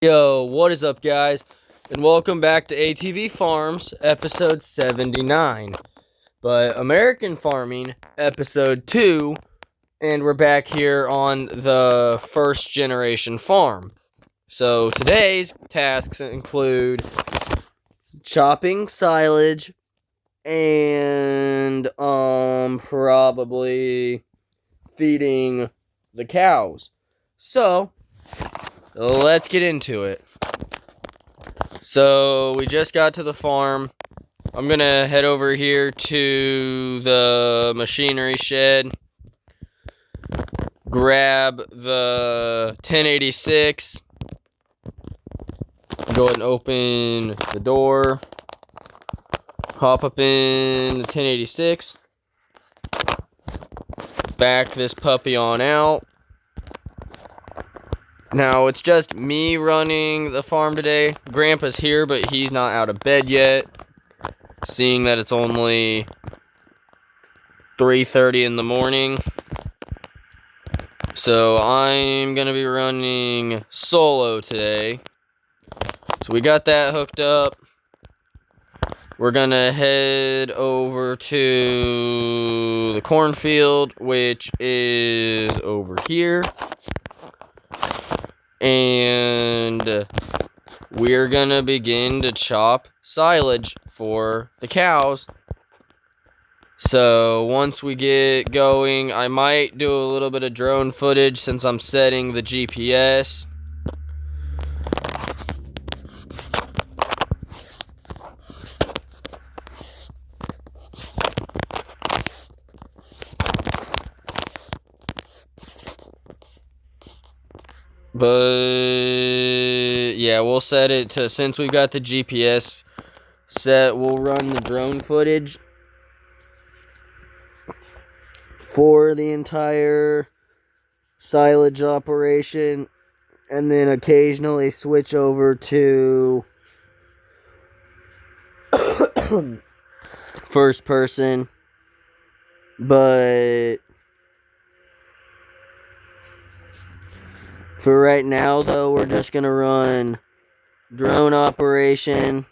Yo, what is up, guys? And welcome back to ATV Farms, episode 79. But American Farming, episode 2, and we're back here on the first generation farm. So today's tasks include chopping silage and probably feeding the cows. So let's get into it. So we just got to the farm. I'm gonna head over here to the machinery shed, grab the 1086, go ahead and open the door, hop up in the 1086, back this puppy on out. Now, it's just me running the farm today. Grandpa's here, but he's not out of bed yet, seeing that it's only 3:30 in the morning. So I'm going to be running solo today. So we got that hooked up. We're going to head over to the cornfield, which is over here. And we're gonna begin to chop silage for the cows. So once we get going, I might do a little bit of drone footage since I'm setting the GPS. But yeah, we'll set it to, since we've got the GPS set, we'll run the drone footage for the entire silage operation, and then occasionally switch over to first person. But for right now, though, we're just gonna run drone operation.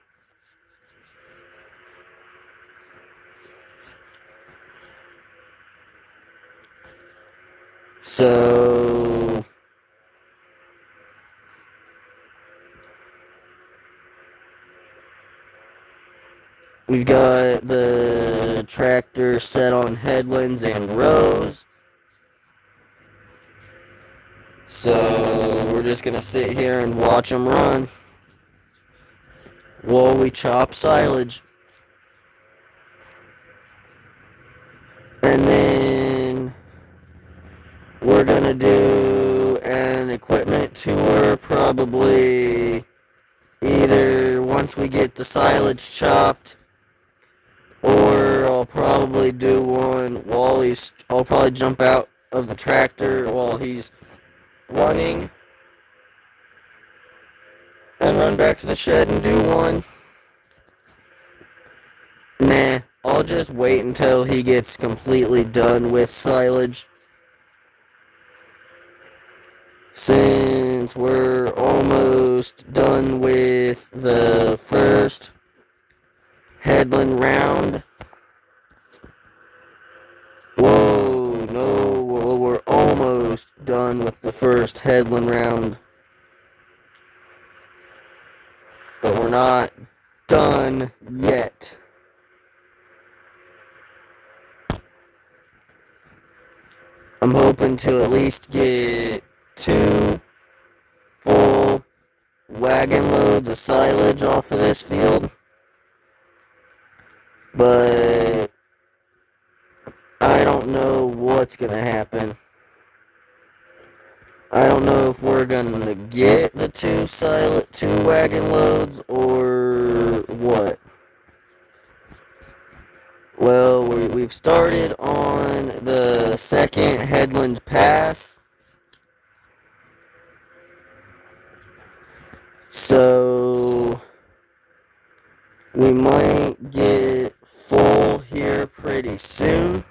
So we've got the tractor set on headlands and rows. So we're just gonna sit here and watch them run while we chop silage. And then we're gonna do an equipment tour, probably either once we get the silage chopped, or I'll probably do one while I'll probably jump out of the tractor while he's running and run back to the shed and do one. Nah, I'll just wait until he gets completely done with silage, since we're almost done with the first headland round. Whoa, no, we're almost done with the first headland round, but we're not done yet. I'm hoping to at least get 2 full wagon loads of silage off of this field, but I don't know what's gonna happen. I don't know if we're gonna get the 2 wagon loads or what. Well, we've started on the second headland pass, so we might get full here pretty soon.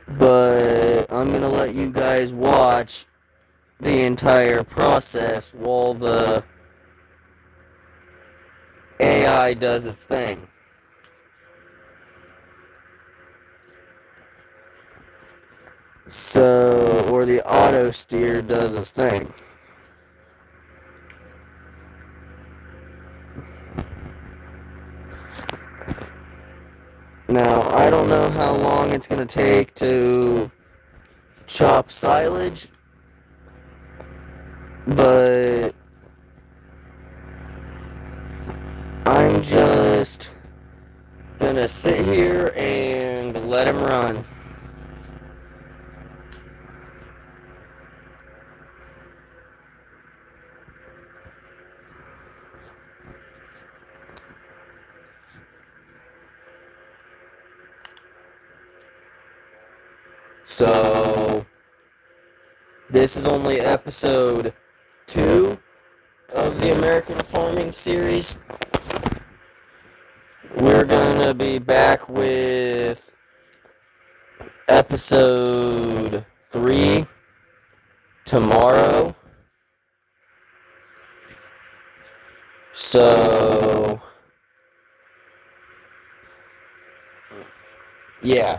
But I'm gonna let you guys watch the entire process while the AI does its thing. So, or the auto steer does its thing. Now, I don't know how long it's going to take to chop silage, but I'm just going to sit here and let him run. So, this is only episode 2 of the American Farming series. We're gonna be back with episode 3 tomorrow. So, yeah.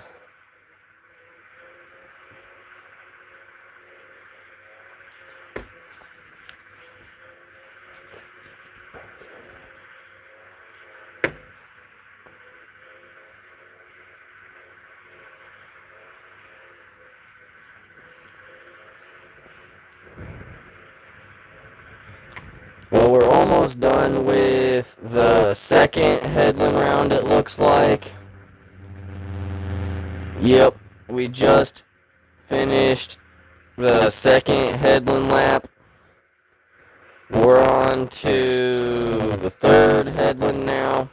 Well, we're almost done with the second headland round, it looks like. Yep, we just finished the second headland lap. We're on to the third headland now.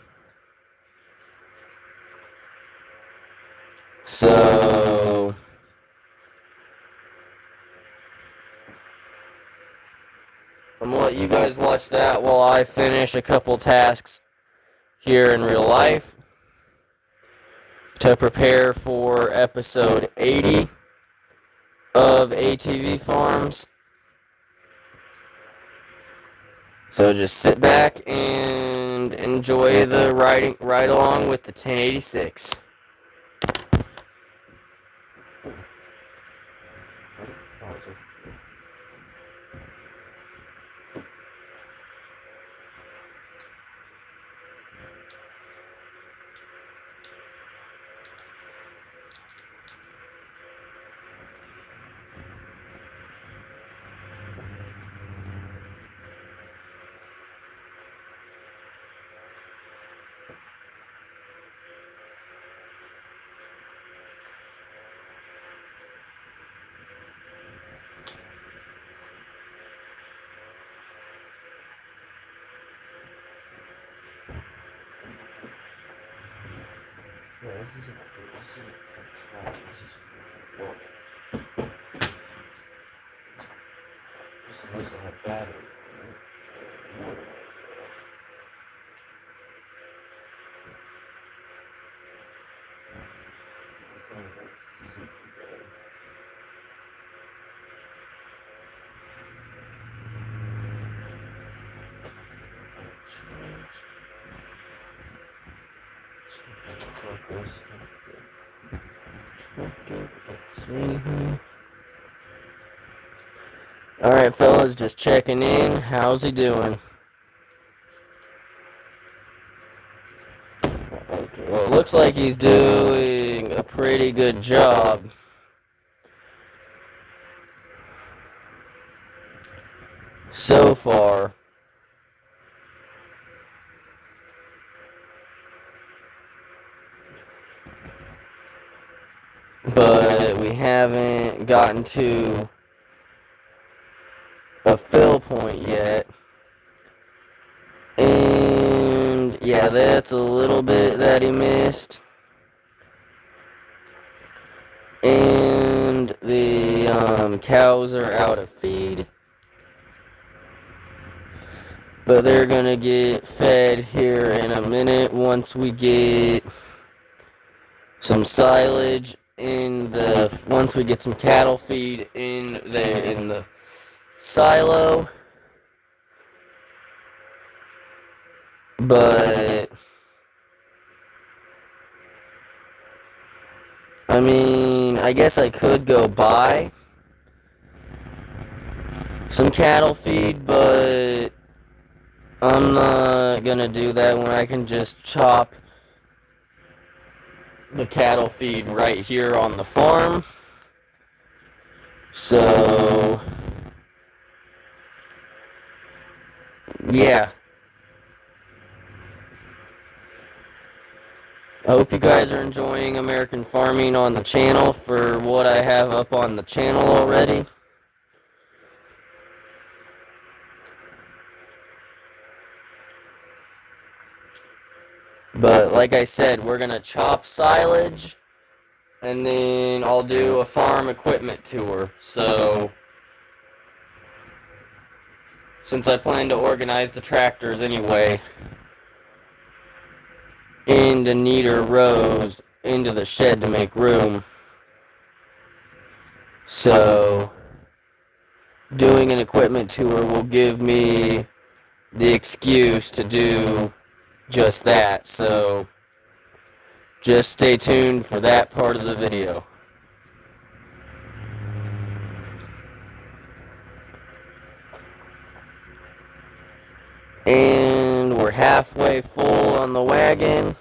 So, I'm gonna let you guys watch that while I finish a couple tasks here in real life to prepare for episode 80 of ATV Farms. So just sit back and enjoy the ride along with the 1086. Alright, fellas, just checking in. How's he doing? Well, it looks like he's doing a pretty good job. So far. But we haven't gotten to a fill point yet. And yeah, that's a little bit that he missed. And the cows are out of feed. But they're gonna get fed here in a minute once we get some silage once we get some cattle feed in the silo, but I mean, I guess I could go buy some cattle feed, but I'm not gonna do that when I can just chop the cattle feed right here on the farm. So, yeah. I hope you guys are enjoying American farming on the channel for what I have up on the channel already. But like I said, we're going to chop silage, and then I'll do a farm equipment tour. So, since I plan to organize the tractors anyway into neater rows into the shed to make room, so doing an equipment tour will give me the excuse to do just that. So just stay tuned for that part of the video. And we're halfway full on the wagon.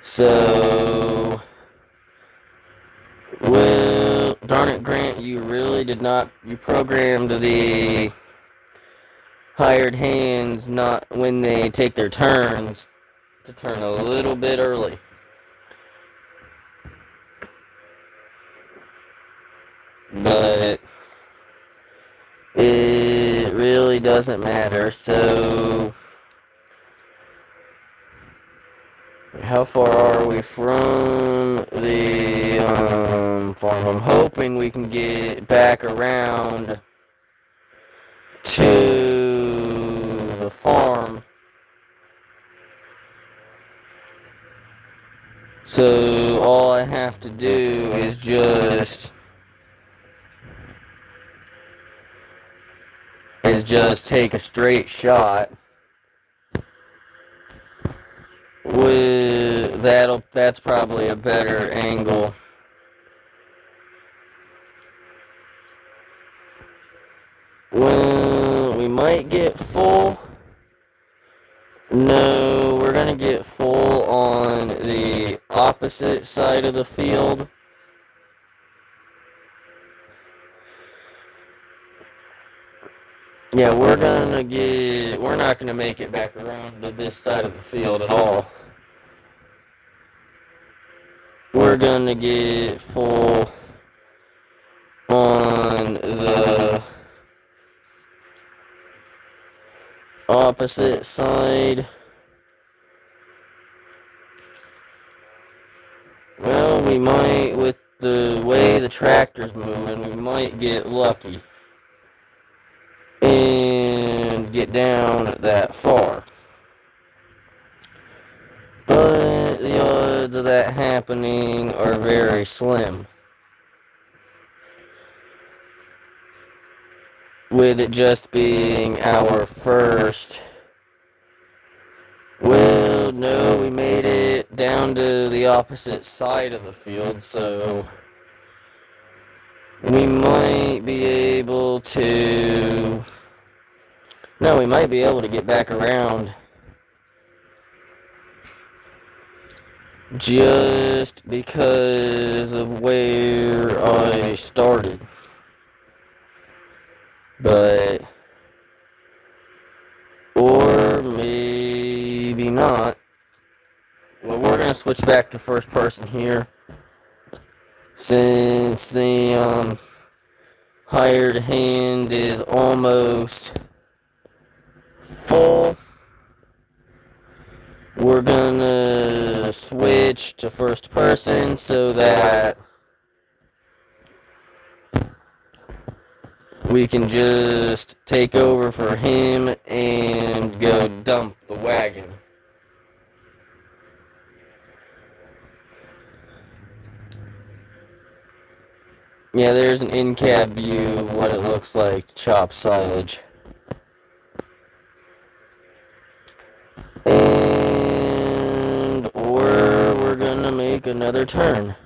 So, well, darn it, Grant, you really did not, you programmed the hired hands not when they take their turns to turn a little bit early. But it really doesn't matter. So, how far are we from the farm? I'm hoping we can get back around to the farm. So all I have to do is just take a straight shot. With that's probably a better angle. Well, we might get full. No, we're gonna get full on the opposite side of the field. Yeah, we're not gonna make it back around to this side of the field at all. We're gonna get full on the opposite side. Well, we might, with the way the tractor's moving, we might get lucky and get down that far. But the odds of that happening are very slim. With it just being our first. Well, no, we made it down to the opposite side of the field, so we might be able to. No, we might be able to get back around just because of where I started. But, or maybe not. Well, we're going to switch back to first person here, since the hired hand is almost full. We're going to switch to first person so that we can just take over for him and go dump the wagon. Yeah, there's an in-cab view of what it looks like to chop silage. And or we're gonna make another turn.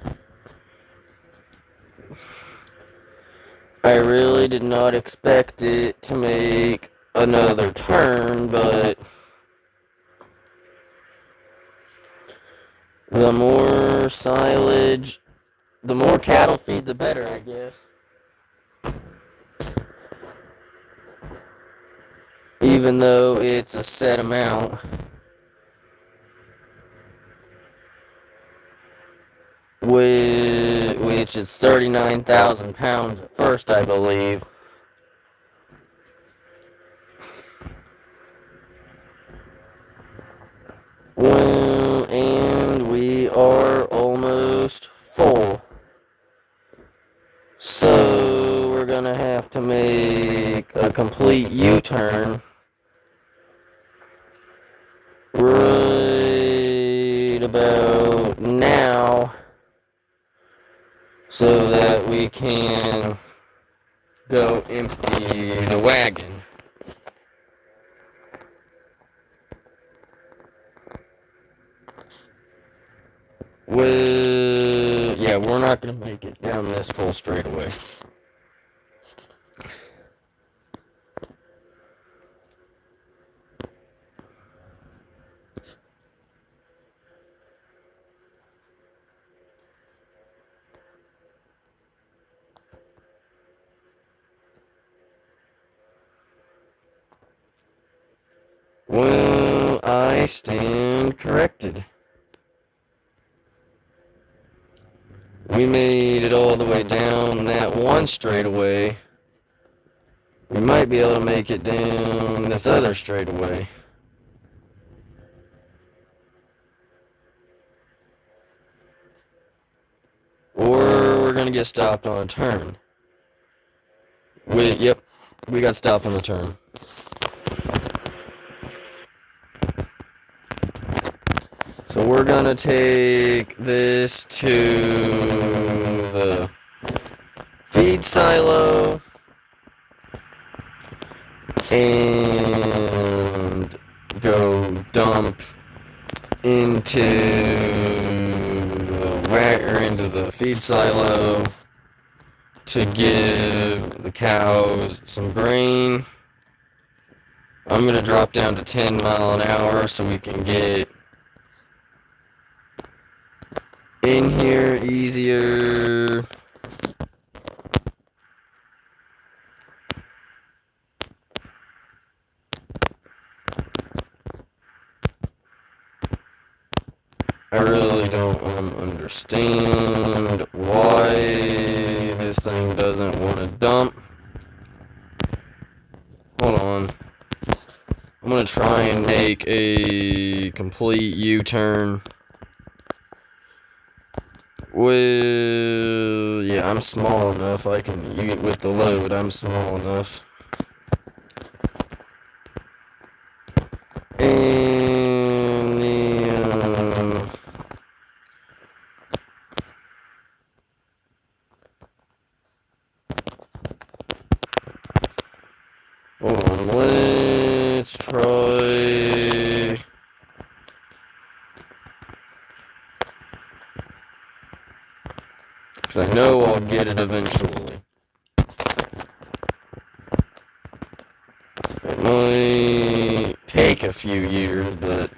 I really did not expect it to make another turn, but the more silage, the more cattle feed, the better, I guess. Even though it's a set amount. Which is 39,000 pounds at first, I believe. Well, and we are almost full. So we're gonna have to make a complete U-turn right about now so that we can go empty the wagon. Well, yeah, we're not going to make it down this full straightaway. Well, I stand corrected. We made it all the way down that one straightaway. We might be able to make it down this other straightaway. Or we're gonna get stopped on a turn. Yep, we got stopped on the turn. So we're gonna take this to the feed silo and go dump into the feed silo to give the cows some grain. I'm gonna drop down to 10 mile an hour so we can get in here easier. I really don't understand why this thing doesn't want to dump. Hold on. I'm going to try and make a complete U-turn. Well, yeah, I'm small enough. I can, with the load, I'm small enough. And then hold on, let's try. Because I know I'll get it eventually. It might take a few years, but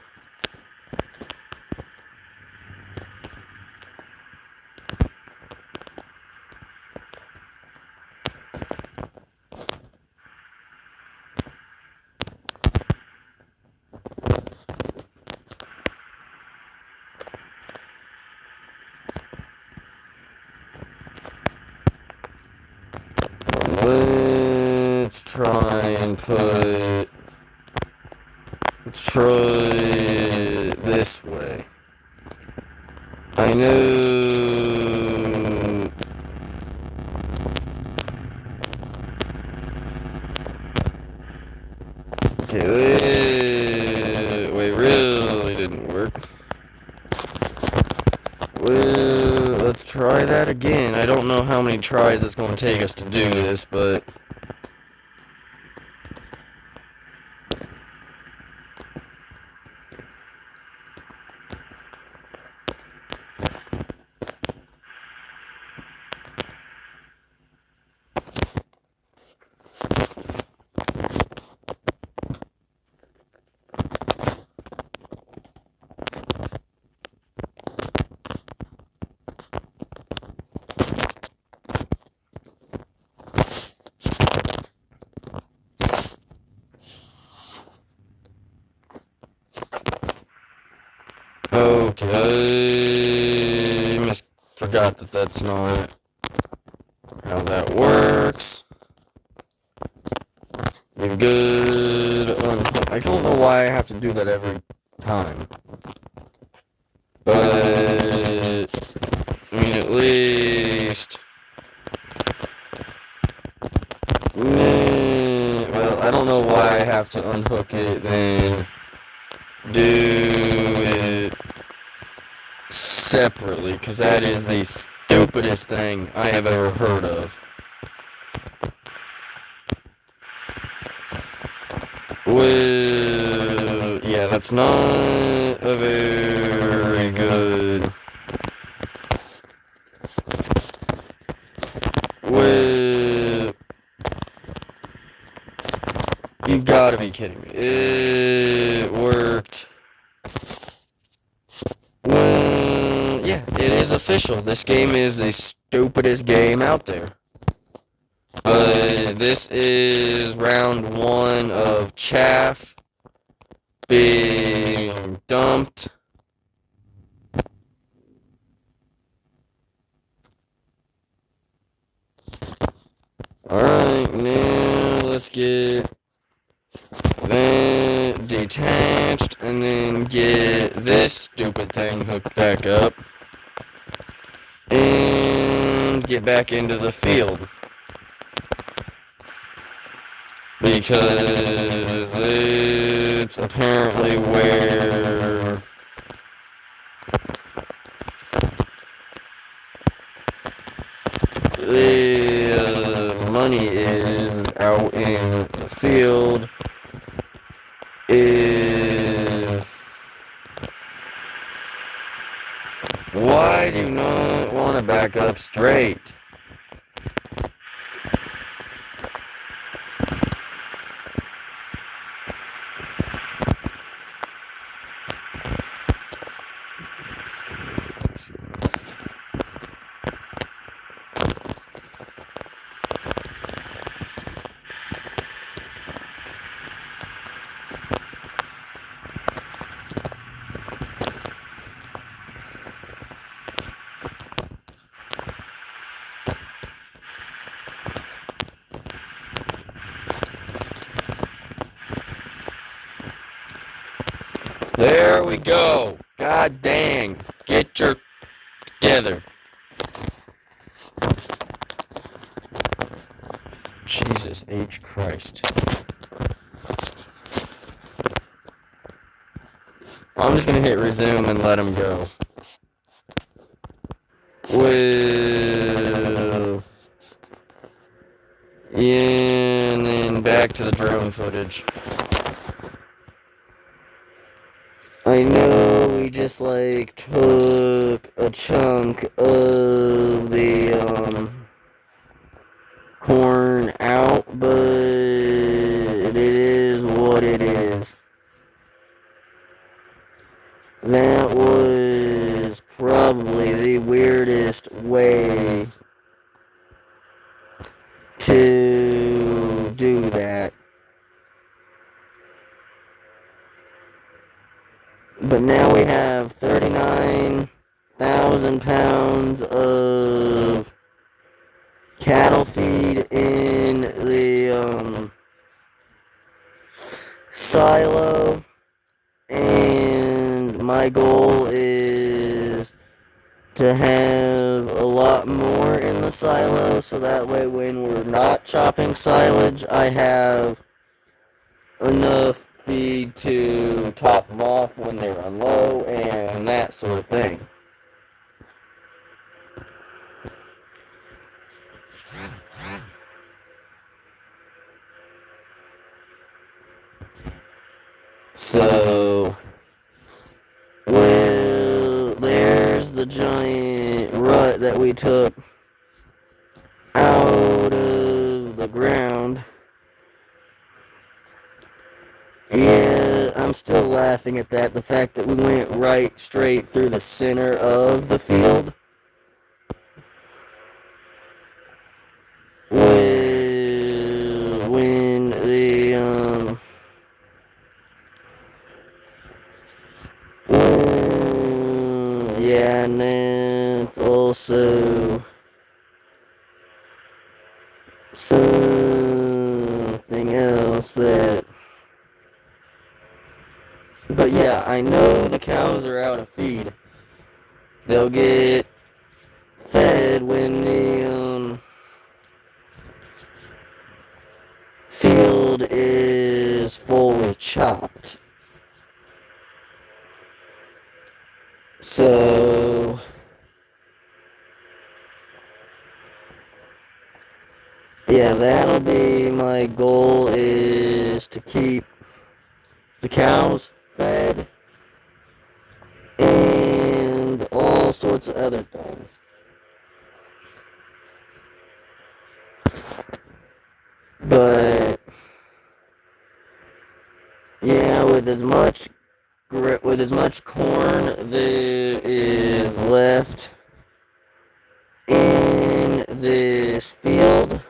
let's try this way. I know. Okay, wait, really didn't work. Well, let's try try that again. I don't know how many tries it's going to take us to do this, but... Okay, forgot that that's not how that works. You're good. I don't know why I have to do that every time. But, I mean, at least... Well, I don't know why I have to unhook it and do it separately, because that is the stupidest thing I have ever heard of. Well, yeah, that's not a very good... Well, you gotta be kidding me. It worked. Well, yeah, it is official. This game is the stupidest game out there. But this is round 1 of chaff being dumped. Alright, now let's get that detached and then get this stupid thing hooked back up and get back into the field. Because it's apparently where the money is out in the field. Why do you not want to back up straight? There we go. God dang. Get your together. Jesus H. Christ. I'm just gonna hit resume and let him go. Well, yeah, and then back to the drone footage. I know we just like took a chunk of the corn out, but it is what it is. That was probably the weirdest way to do that. But now we have 39,000 pounds of cattle feed in the silo, and my goal is to have a lot more in the silo, so that way when we're not chopping silage, I have enough feed to top them off when they run low and that sort of thing. So, well, there's the giant rut that we took out of the ground. Yeah, I'm still laughing at that. The fact that we went right straight through the center of the field. When the yeah, and then also something else that. But yeah, I know the cows are out of feed. They'll get fed when the field is fully chopped. So, yeah, that'll be my goal, is to keep the cows fed and all sorts of other things. But yeah, with as much corn there is left in this field,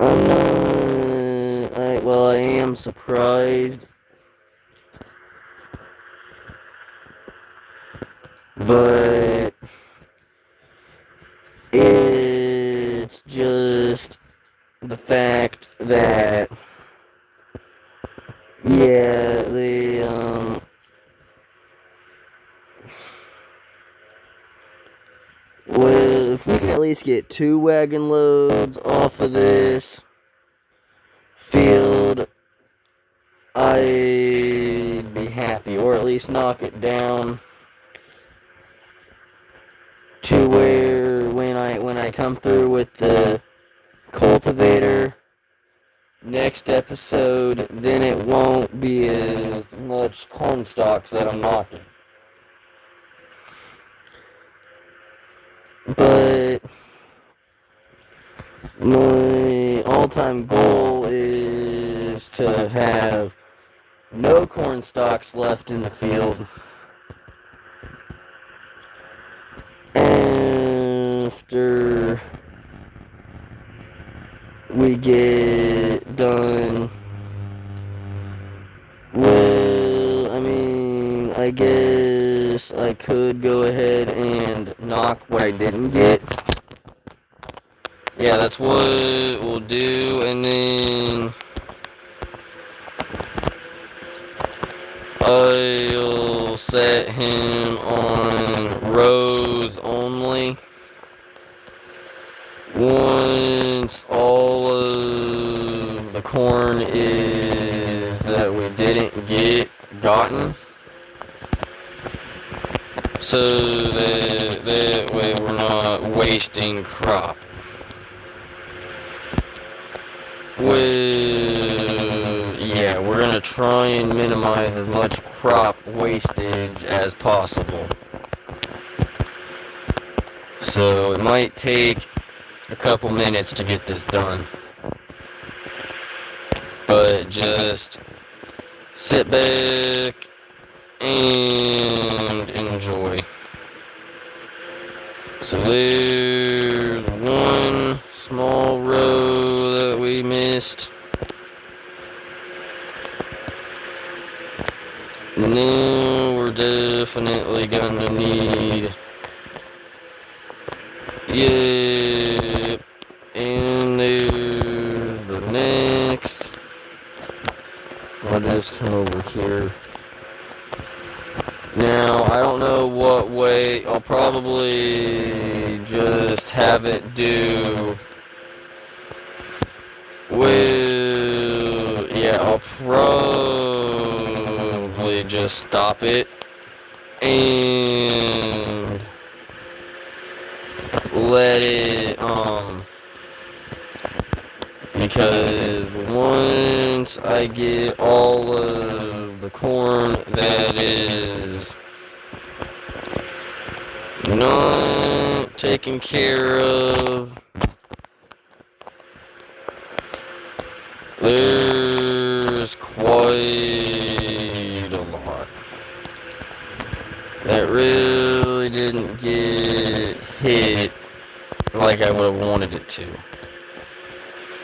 I'm not. I am surprised, but it's just the fact that, yeah, well, if we can at least get 2 wagon loads off of this field, I'd be happy, or at least knock it down to where when I come through with the cultivator next episode, then it won't be as much corn stalks that I'm knocking. But my all-time goal is to have no corn stalks left in the field after we get done. Well, I mean, I guess I could go ahead and knock what I didn't get. Yeah, that's what we'll do, and then I'll set him on rows only. Once all of the corn is that we didn't get gotten, so that way we're not wasting crop. Yeah, we're gonna try and minimize as much crop wastage as possible. So it might take a couple minutes to get this done, but just sit back and enjoy. So there's one small row that we missed, and now we're definitely gonna need, yep, and there's the next. I'll just come over here. Now, I don't know what way. I'll probably just have it do. Well, yeah, I'll probably just stop it and let it, because once I get all of the corn that is not taken care of, there's quite a lot that really didn't get hit like I would have wanted it to.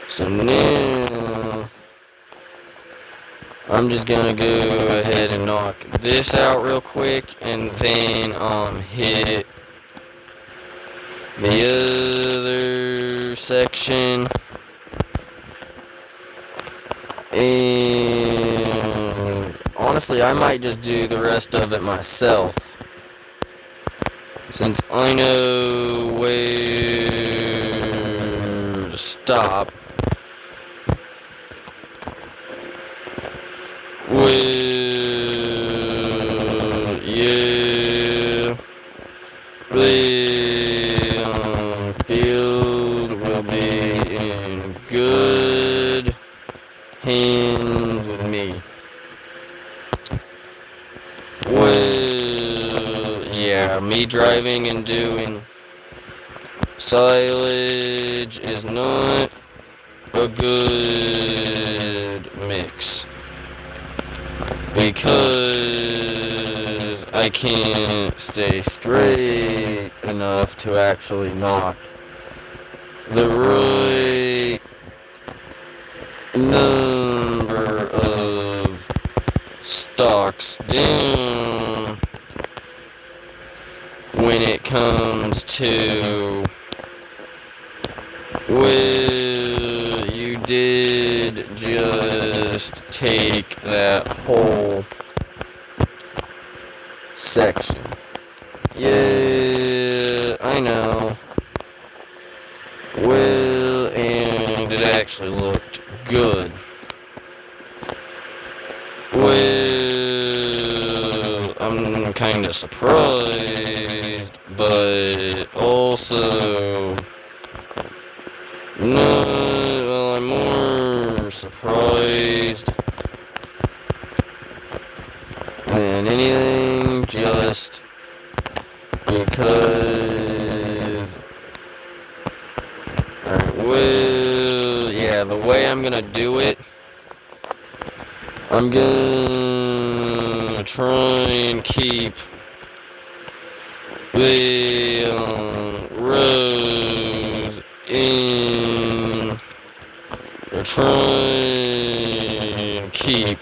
So now I'm just gonna go ahead and knock this out real quick and then hit the other section. And honestly, I might just do the rest of it myself, since I know where to stop. Well, yeah, the field will be in good hands with me. Well, yeah, me driving and doing silage is not a good mix, because I can't stay straight enough to actually knock the right number of stalks down when it comes to, well, you did just take that whole section. Yeah, I know. Well, and it actually looked good. Well, I'm kinda surprised, but also no, well, I'm more surprised than anything, just because, alright, well, yeah, the way I'm gonna do it, I'm gonna try and keep the rows in, or try and keep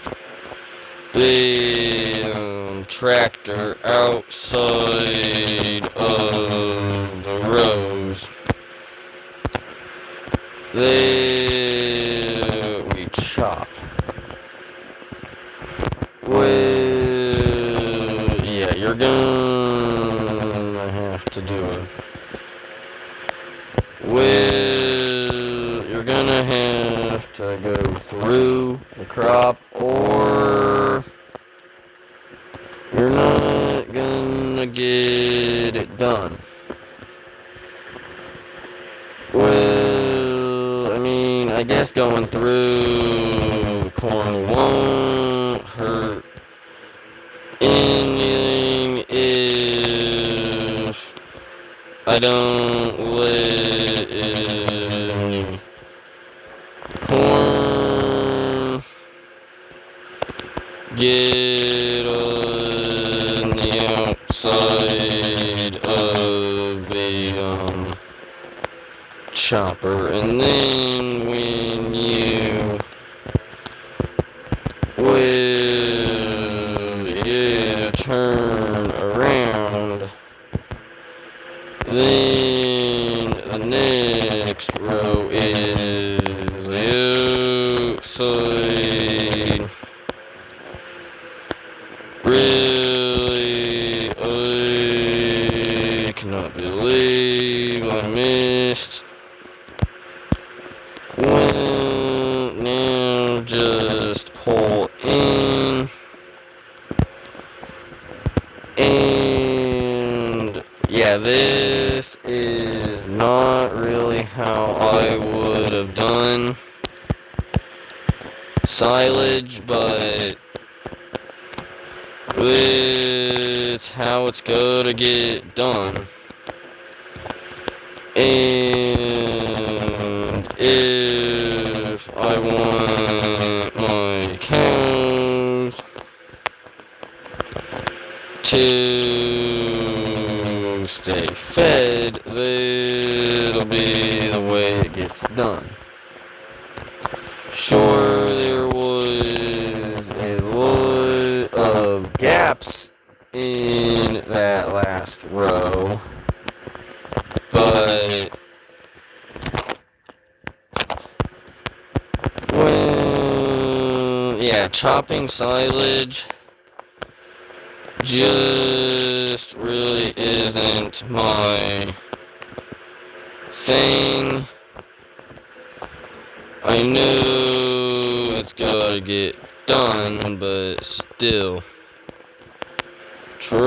the tractor outside of the rows that we chop. Well, yeah, you're gonna have to do it. Well, you're gonna have to go through the crop, or you're not gonna get it done. Well, I mean, I guess going through corn won't hurt anything if I don't let any corn get on the outside of the chopper. And then when you turn around, then the next row is the outside. Really, I cannot believe I missed. Well, now just pull in, and yeah, this is not really how I would have done silage, but it's how it's gonna get done. And if I want my cows to stay fed, that'll be the way it gets done. Sure, there was a lot of gaps in that last row, but well, yeah, chopping silage just really isn't my thing. I know it's gotta get done, but still, trying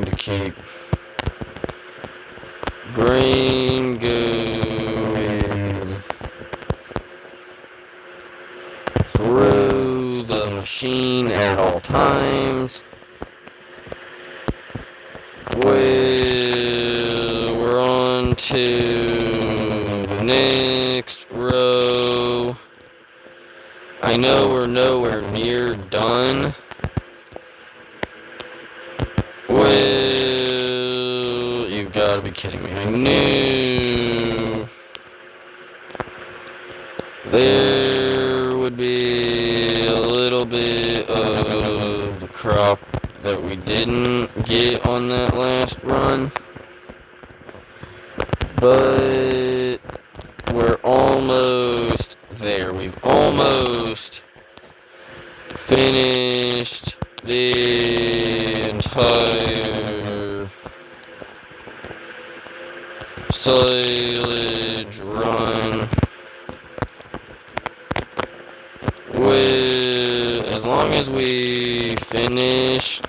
to keep grain going through the machine at all times. We're on to the next row. I know we're nowhere near done. Well, you've got to be kidding me. I knew there would be a little bit of the crop that we didn't get on that last run, but we're almost there. We've almost finished the entire silage run. As long as we finish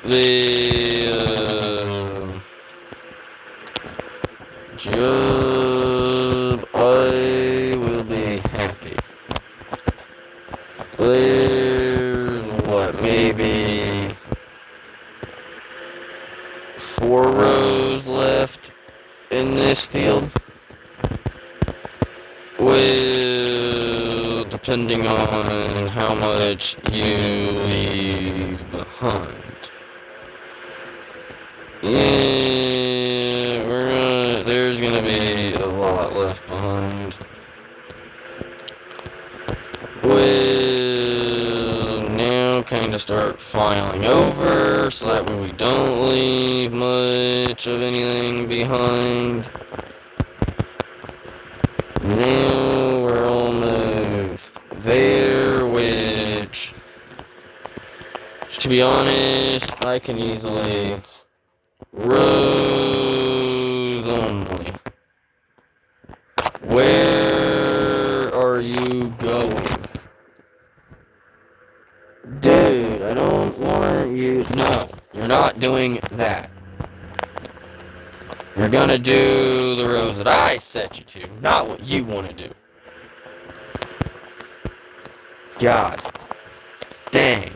the job, I will be happy. There's what, maybe 4 rows left in this field. Well, depending on how much you leave behind. Yeah, there's gonna be a lot left behind. Well, now kind of start filing over so that way we don't leave much of anything behind. Now we're almost there, which, to be honest, I can easily rows only. Where are you going? Dude, I don't want you. No, you're not doing that. You're gonna do the rows that I set you to, not what you want to do. God dang.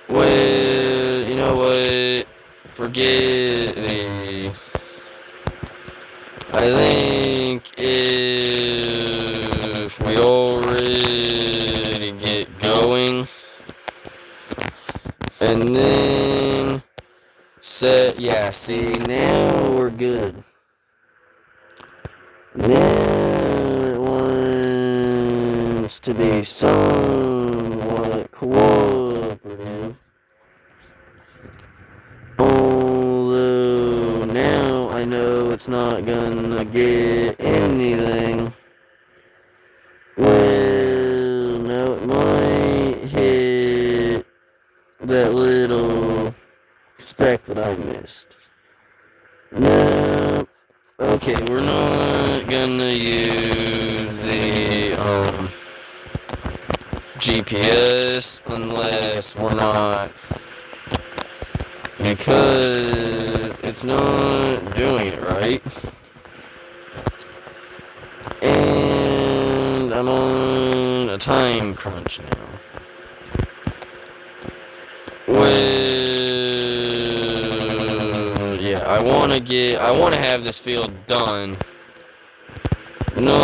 Well, you know what? Forget the... I think if we already get going, and then set, yeah, see, now we're good. Now it wants to be somewhat cooperative. Although now I know it's not gonna get anything. Well, no, it might hit that little speck that I missed. No. Okay, we're not gonna use the GPS unless we're not, because it's not doing it right. And I'm on a time crunch now. Well, yeah, I want to have this field done. No,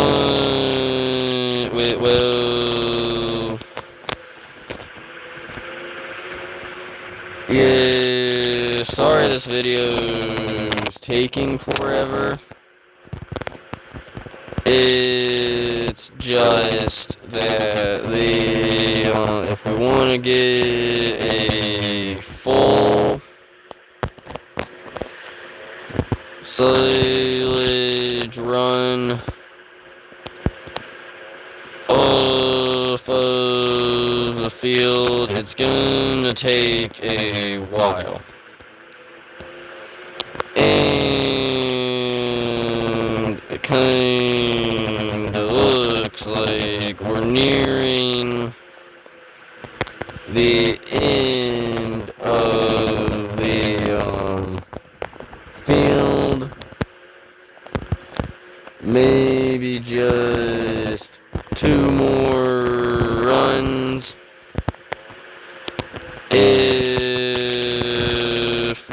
well, yeah, sorry this video is taking forever. It's just that if we want to get a full silage run off of the field, it's gonna take a while. And it kinda looks like we're nearing the end of the field. Maybe just 2 more runs if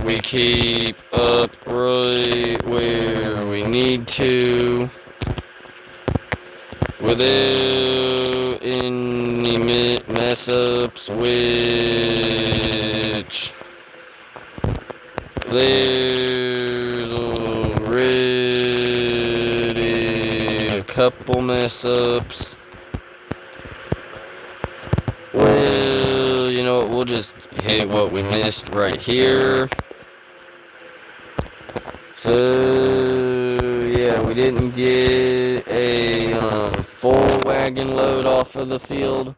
we keep up right where we need to without any mess ups, which there's already a couple mess ups. Well, you know what, we'll just hit what we missed right here. So, yeah, we didn't get a full wagon load off of the field,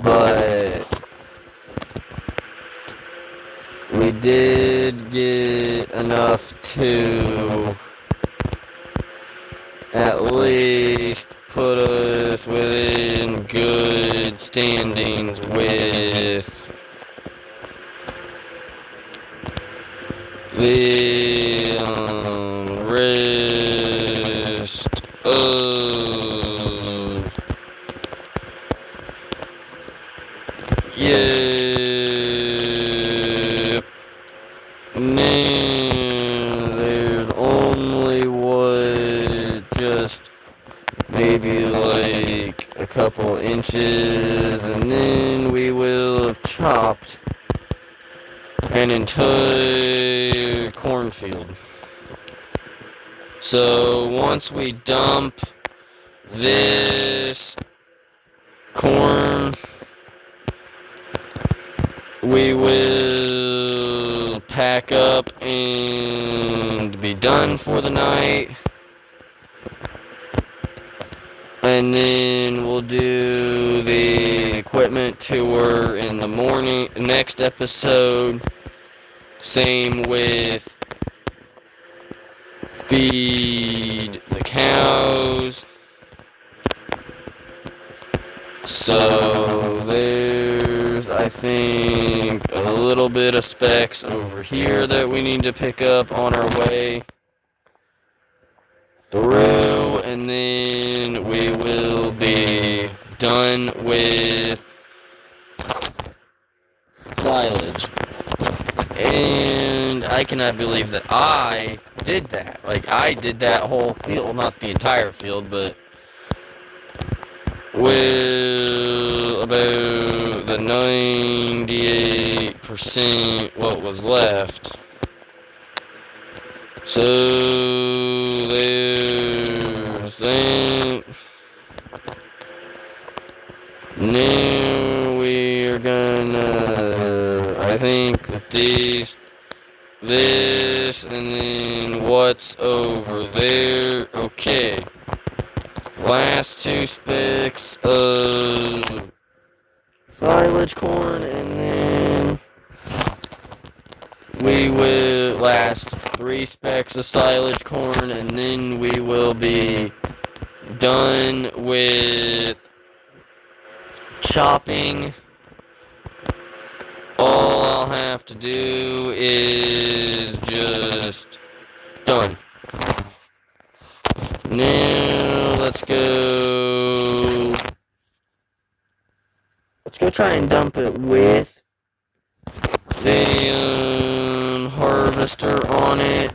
but we did get enough to at least put us within good standings with the rest of, yeah, now there's only just maybe like a couple inches, and then we will have chopped an entire cornfield. So once we dump this corn, we will pack up and be done for the night. And then we'll do the equipment tour in the morning, next episode. Same with feed the cows. So there's, I think, a little bit of specs over here that we need to pick up on our way through, and then we will be done with silage. And I cannot believe that I did that. Like, I did that whole field, not the entire field, but with about the 98% what was left. So there's that. Now we are gonna, I think that this, and then what's over there. Okay. Last 2 specks of silage corn, and then we will last 3 specks of silage corn, and then we will be done with chopping. All I'll have to do is just done. Now go try and dump it with the harvester on it.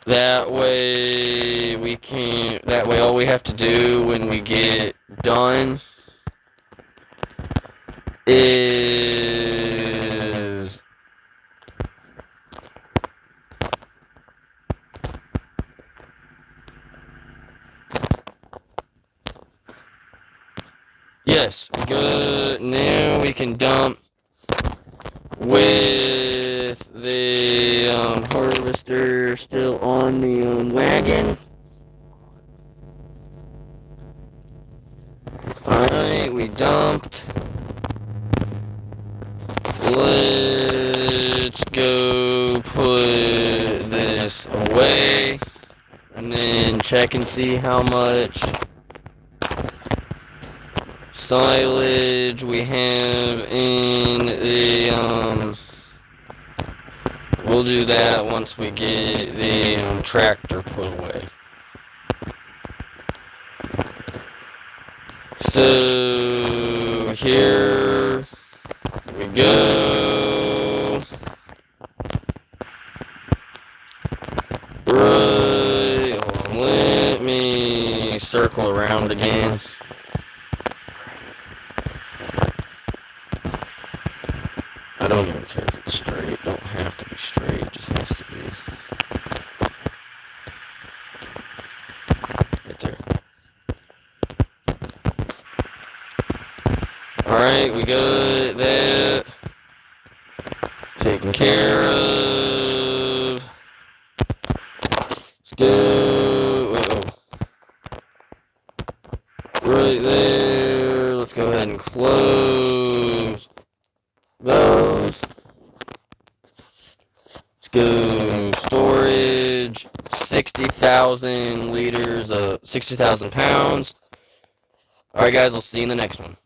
That way all we have to do when we get done is yes, good. Now we can dump with the harvester still on the wagon. Alright, we dumped. Let's go put this away and then check and see how much silage we have in the we'll do that once we get the tractor put away. So here we go. Right, let me circle around again. I don't even care if it's straight. Don't have to be straight. It just has to be right there. Alright, we got that taken care of. Let's go. Right there. Let's go ahead and close those. Let's go storage. 60,000 liters of 60,000 pounds. Alright guys, I'll see you in the next one.